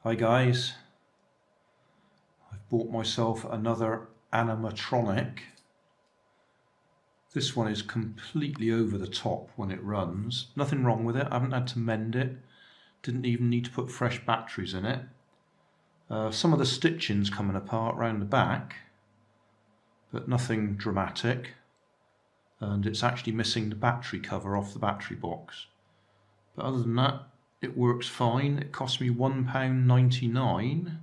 Hi guys, I've bought myself another Animatronic. This one is completely over the top when it runs. Nothing wrong with it, I haven't had to mend it. Didn't even need to put fresh batteries in it. Some of the stitching's coming apart round the back, but nothing dramatic. And it's actually missing the battery cover off the battery box. But other than that, it works fine. It cost me £1.99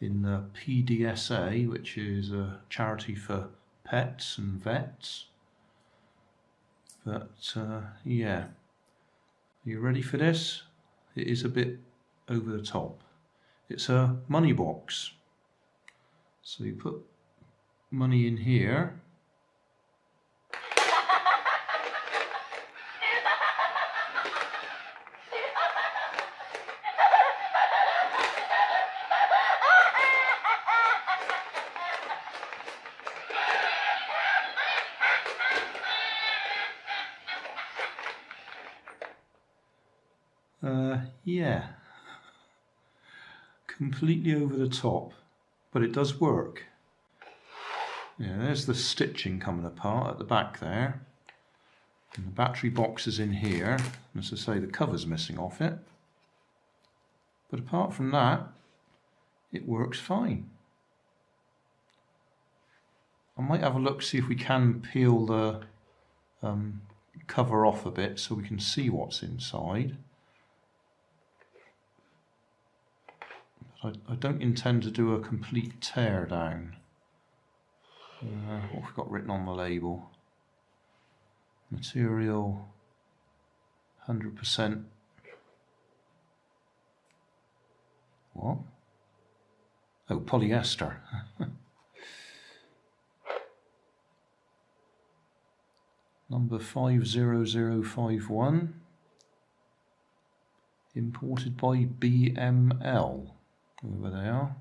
in the PDSA, which is a charity for pets and vets. But yeah, are you ready for this? It is a bit over the top. It's a money box. So you put money in here. Yeah, completely over the top, but it does work. Yeah, there's the stitching coming apart at the back there, and the battery box is in here, and as I say, the cover's missing off it, but apart from that, it works fine. I might have a look, see if we can peel the cover off a bit so we can see what's inside. I don't intend to do a complete tear down. What have we got written on the label? Material 100%. What? Oh, polyester. Number 50051. Imported by BML. Whoever they are.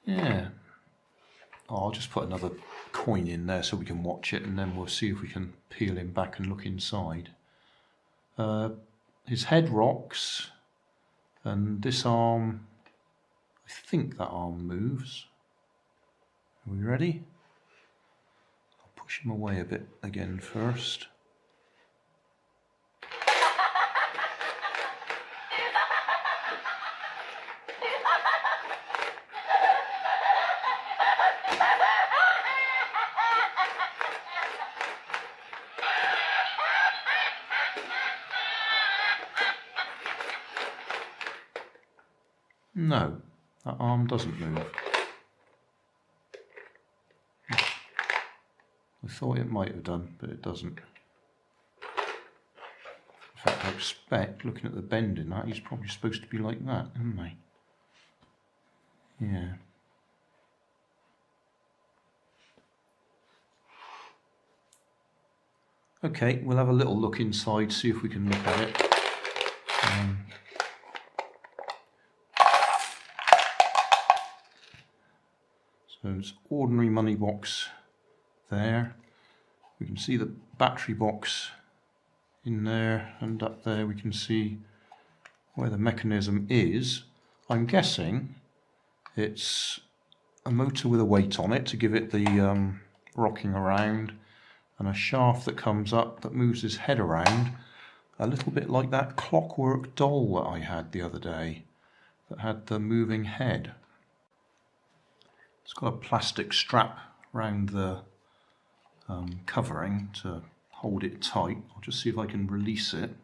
Yeah. Oh, I'll just put another coin in there so we can watch it, and then we'll see if we can peel him back and look inside. His head rocks, and this arm, I think that arm moves. Are we ready? I'll push him away a bit again first. No, that arm doesn't move. I thought it might have done, but it doesn't. In fact, I expect, looking at the bend in that, he's probably supposed to be like that, isn't he? Yeah. Okay, we'll have a little look inside, see if we can look at it. So it's ordinary money box there. We can see the battery box in there, and up there we can see where the mechanism is. I'm guessing it's a motor with a weight on it to give it the rocking around, and a shaft that comes up that moves his head around, a little bit like that clockwork doll that I had the other day that had the moving head. It's got a plastic strap around the covering to hold it tight. I'll just see if I can release it.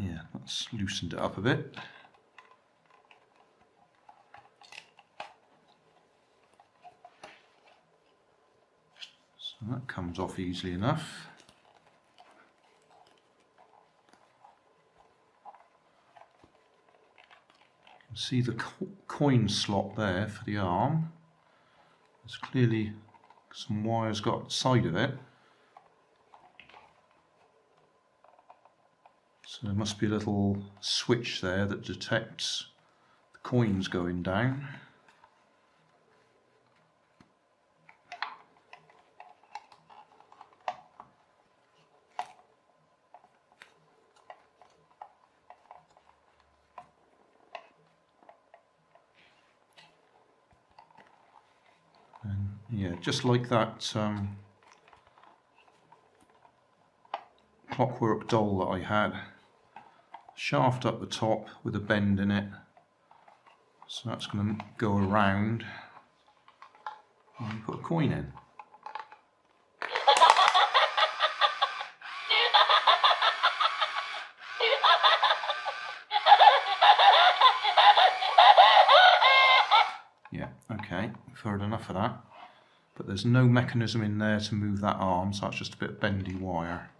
Yeah, that's loosened it up a bit. So that comes off easily enough. See the coin slot there for the arm. There's clearly some wires got outside of it. So there must be a little switch there that detects the coins going down. And yeah, just like that clockwork doll that I had. Shaft up the top with a bend in it. So that's going to go around and put a coin in. Yeah, okay, we've heard enough of that. But there's no mechanism in there to move that arm, so that's just a bit of bendy wire.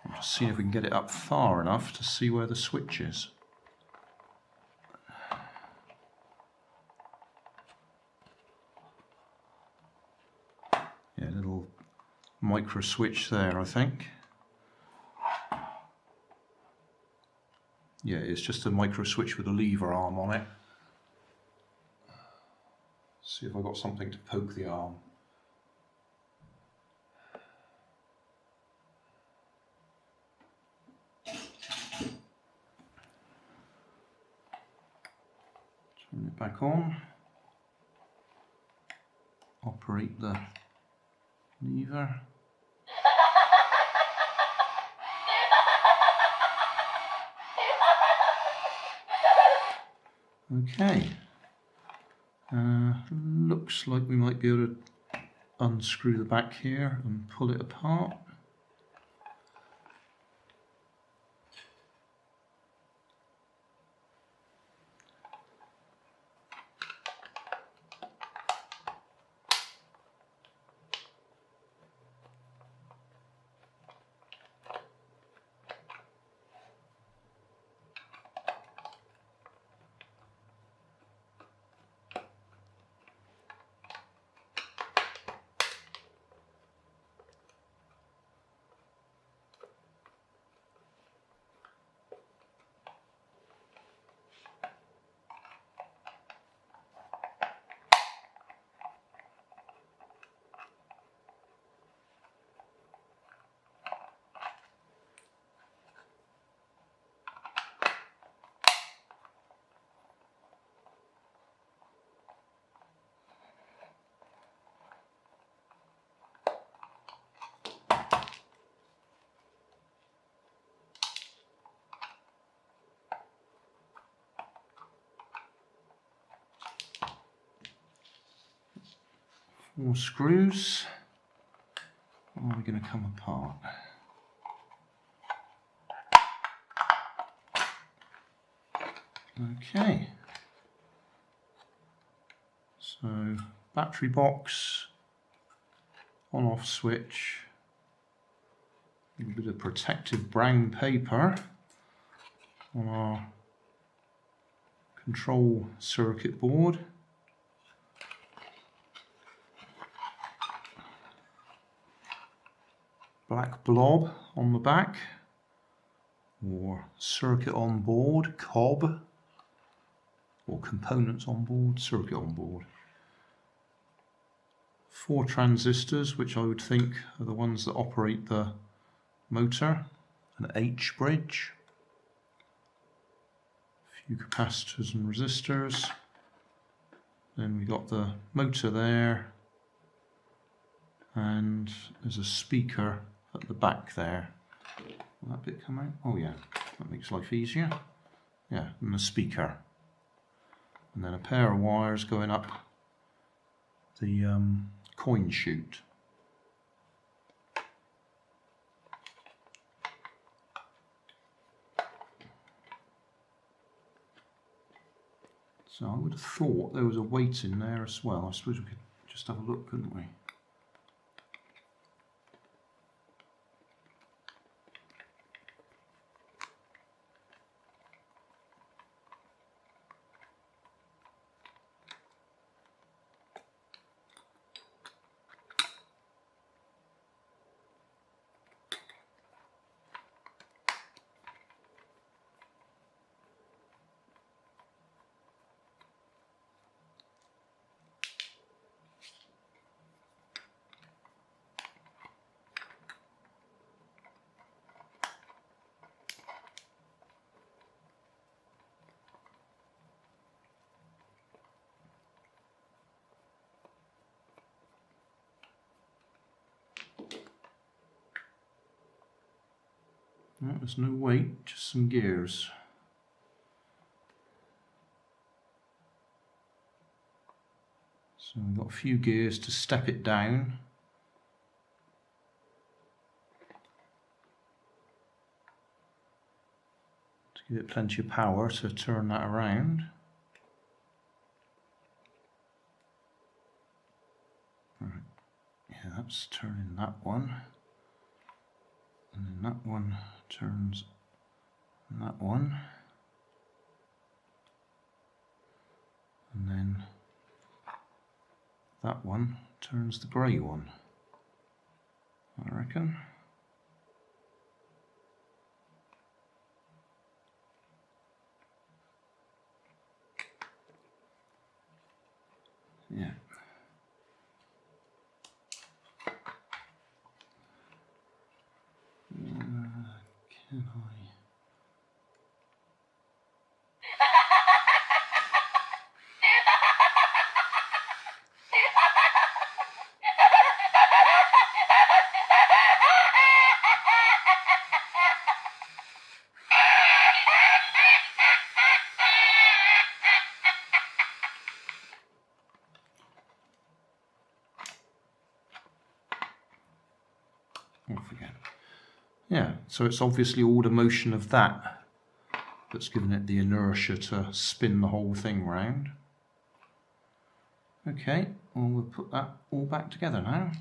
I'm just seeing if we can get it up far enough to see where the switch is. Yeah, a little micro switch there, I think. Yeah, it's just a micro switch with a lever arm on it. See if I've got something to poke the arm. Turn it back on. Operate the lever. Okay. Looks like we might be able to unscrew the back here and pull it apart. More screws. Are we going to come apart? Okay. So battery box, on-off switch, a little bit of protective brown paper on our control circuit board. Black blob on the back, or circuit on board, cob, or components on board, circuit on board. 4 transistors, which I would think are the ones that operate the motor, an H bridge, a few capacitors and resistors, then we got the motor there, and there's a speaker at the back there. Will that bit come out? Oh yeah, that makes life easier. Yeah, and the speaker. And then a pair of wires going up the coin chute. So I would have thought there was a weight in there as well. I suppose we could just have a look, couldn't we? No, there's no weight, just some gears. So we've got a few gears to step it down. To give it plenty of power to turn that around. Right. Yeah, that's turning that one. And then that one turns that one. And then that one turns the grey one, I reckon. Yeah. Can I? Off again. Yeah, so it's obviously all the motion of that that's given it the inertia to spin the whole thing round. Okay, well we'll put that all back together now.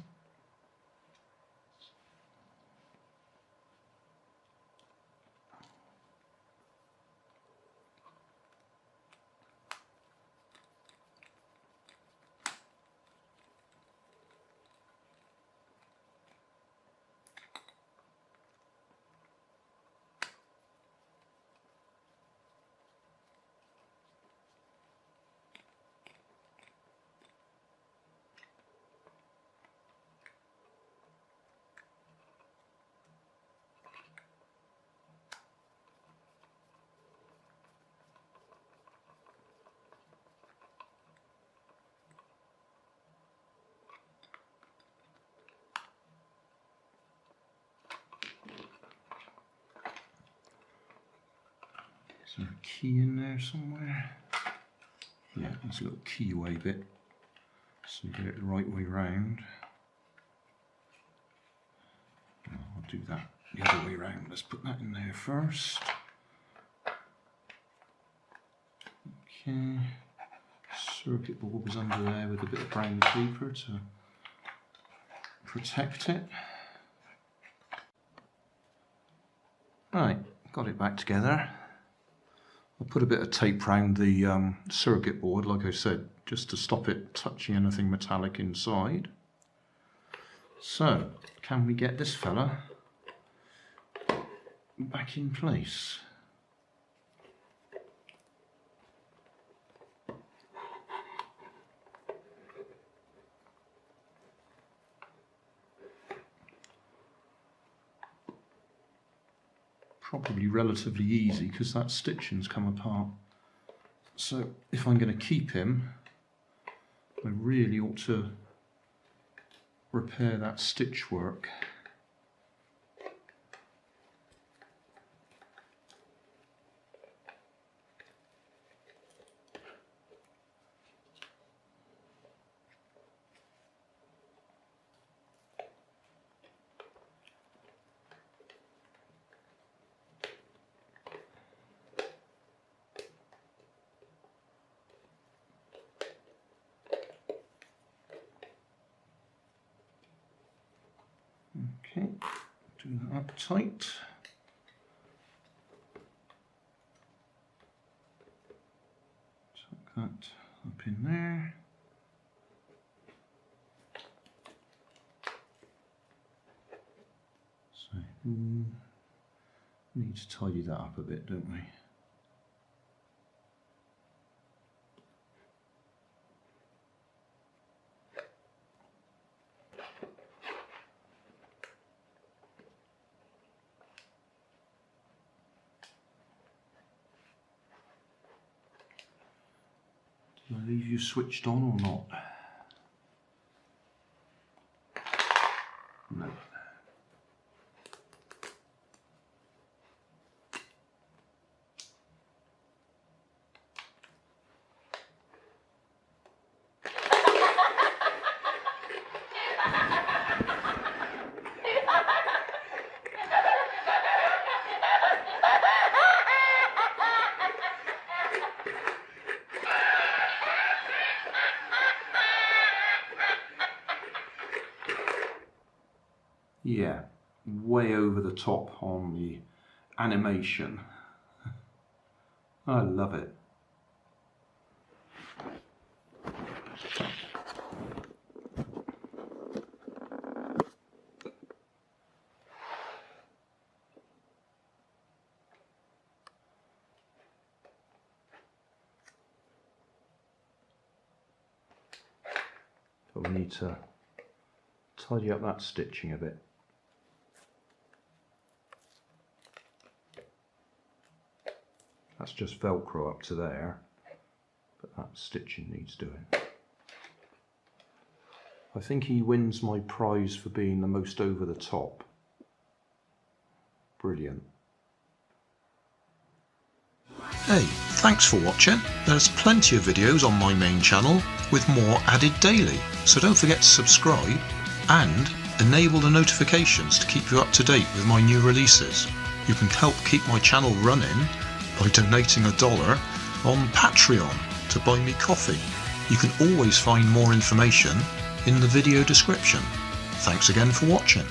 Is there a key in there somewhere? Yeah, there's a little keyway bit, so you get it the right way round. I'll do that the other way round. Let's put that in there first. Okay, circuit board was under there with a bit of brown paper to protect it. Right, got it back together. I'll put a bit of tape round the circuit board, like I said, just to stop it touching anything metallic inside. So, can we get this fella back in place? Probably relatively easy because that stitching's come apart. So if I'm going to keep him, I really ought to repair that stitch work. Okay, do that up tight. Tuck that up in there. So, need to tidy that up a bit, don't we? Did I leave you switched on or not? No. Yeah, way over the top on the animation. I love it. But we need to tidy up that stitching a bit. That's just Velcro up to there, but that stitching needs doing. I think he wins my prize for being the most over the top. Brilliant. Hey, thanks for watching. There's plenty of videos on my main channel with more added daily, so don't forget to subscribe and enable the notifications to keep you up to date with my new releases. You can help keep my channel running by donating $1 on Patreon to buy me coffee. You can always find more information in the video description. Thanks again for watching.